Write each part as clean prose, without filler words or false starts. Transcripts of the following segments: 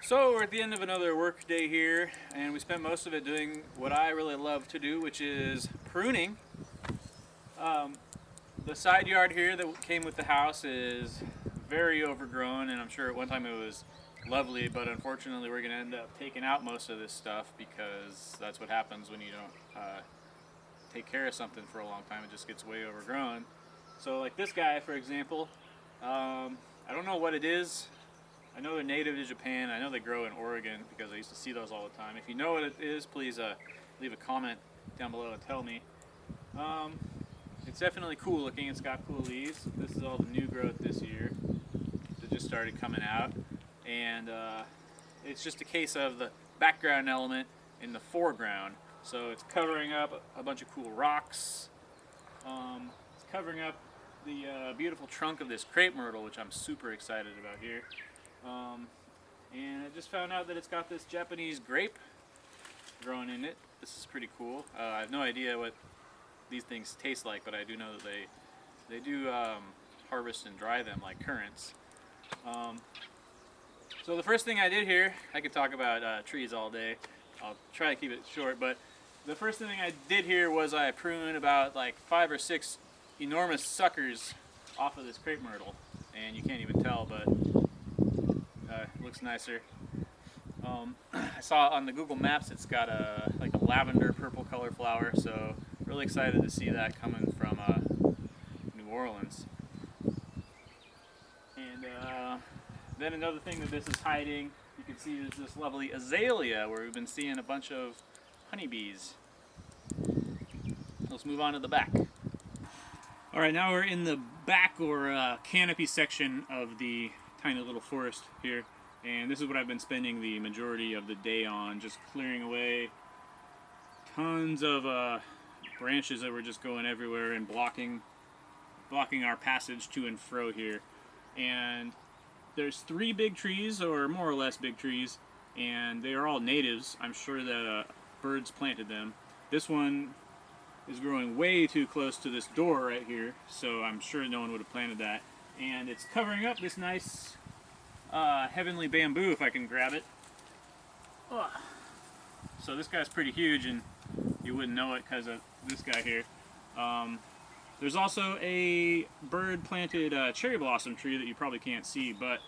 So we're at the end of another work day here, and we spent most of it doing what I really love to do, which is pruning. The side yard here that came with the house is very overgrown, and I'm sure at one time it was lovely, but unfortunately we're going to end up taking out most of this stuff because that's what happens when you don't take care of something for a long time. It just gets way overgrown. So like this guy, for example, I don't know what it is. I know they're native to Japan. I know they grow in Oregon because I used to see those all the time. If you know what it is, please leave a comment down below and tell me. It's definitely cool looking. It's got cool leaves. This is all the new growth this year that just started coming out. And it's just a case of the background element in the foreground. So it's covering up a bunch of cool rocks. It's covering up the beautiful trunk of this crepe myrtle, which I'm super excited about here. And I just found out that it's got this Japanese grape growing in it. This is pretty cool. I have no idea what these things taste like, but I do know that they do harvest and dry them like currants. So the first thing I did here, I could talk about trees all day. I'll try to keep it short, but the first thing I did here was I pruned about like 5 or 6 enormous suckers off of this crepe myrtle, and you can't even tell, but it looks nicer. I saw on the Google Maps it's got like a lavender purple color flower, so really excited to see that coming from New Orleans. And then another thing that this is hiding, you can see, is this lovely azalea where we've been seeing a bunch of honeybees. Let's move on to the back. Alright, now we're in the back or canopy section of the tiny little forest here, and this is what I've been spending the majority of the day on, just clearing away tons of branches that were just going everywhere and blocking our passage to and fro here. And there's 3 big trees, or more or less big trees, and they are all natives. I'm sure that birds planted them. This one is growing way too close to this door right here, so I'm sure no one would have planted that. And it's covering up this nice heavenly bamboo, if I can grab it. Ugh. So this guy's pretty huge, and you wouldn't know it because of this guy here. There's also a bird planted cherry blossom tree that you probably can't see, but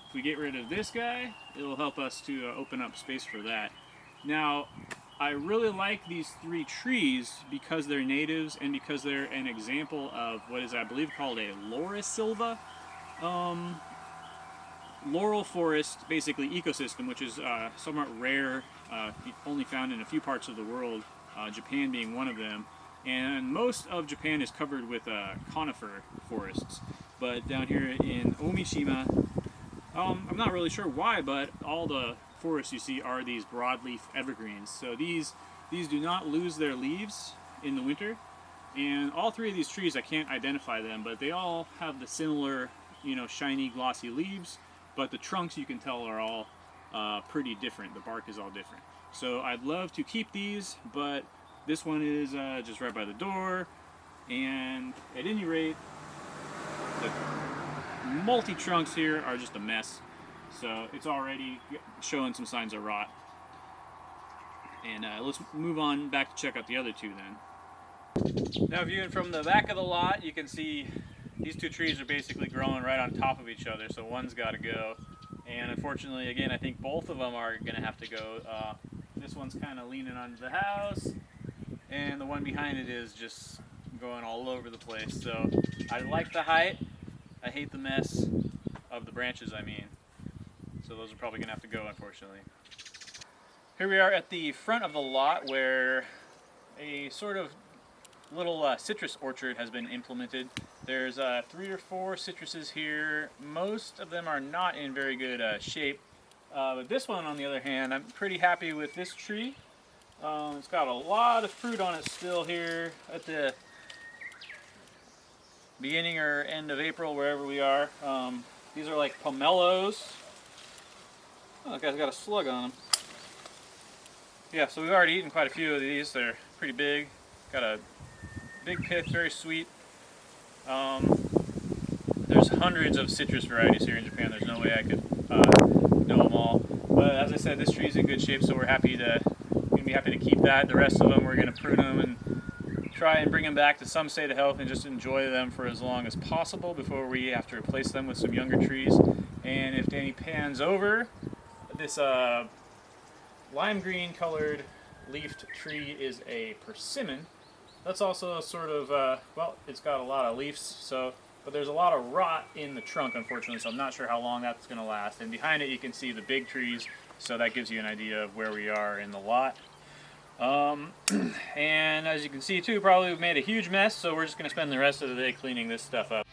if we get rid of this guy, it'll help us to open up space for that. Now, I really like these 3 trees because they're natives and because they're an example of what is, I believe, called a laurisilva laurel forest, basically ecosystem, which is somewhat rare, only found in a few parts of the world, Japan being one of them. And most of Japan is covered with conifer forests. But down here in Omishima, I'm not really sure why, but all the forests you see are these broadleaf evergreens. So these do not lose their leaves in the winter. And all 3 of these trees, I can't identify them, but they all have the similar, shiny, glossy leaves. But the trunks, you can tell, are all pretty different. The bark is all different. So I'd love to keep these, but this one is just right by the door. And at any rate, the multi-trunks here are just a mess. So it's already showing some signs of rot. And let's move on back to check out the other 2 then. Now viewing from the back of the lot, you can see these 2 trees are basically growing right on top of each other, so one's got to go. And unfortunately, again, I think both of them are going to have to go. This one's kind of leaning onto the house, and the one behind it is just going all over the place. So I like the height. I hate the mess of the branches, I mean. So those are probably going to have to go, unfortunately. Here we are at the front of the lot where a sort of little citrus orchard has been implemented. There's 3 or 4 citruses here. Most of them are not in very good shape. But this one, on the other hand, I'm pretty happy with this tree. It's got a lot of fruit on it still here at the beginning or end of April, wherever we are. These are like pomelos. Oh, that guy's got a slug on him. Yeah, so we've already eaten quite a few of these. They're pretty big. Got a big pith, very sweet. There's hundreds of citrus varieties here in Japan. There's no way I could know them all. But as I said, this tree is in good shape, so we're gonna be happy to keep that. The rest of them, we're gonna prune them and try and bring them back to some state of health and just enjoy them for as long as possible before we have to replace them with some younger trees. And if Danny pans over, this lime green colored leafed tree is a persimmon. That's also sort of, well, it's got a lot of leaves, but there's a lot of rot in the trunk, unfortunately, so I'm not sure how long that's going to last. And behind it you can see the big trees, so that gives you an idea of where we are in the lot. And as you can see too, probably we've made a huge mess, so we're just going to spend the rest of the day cleaning this stuff up.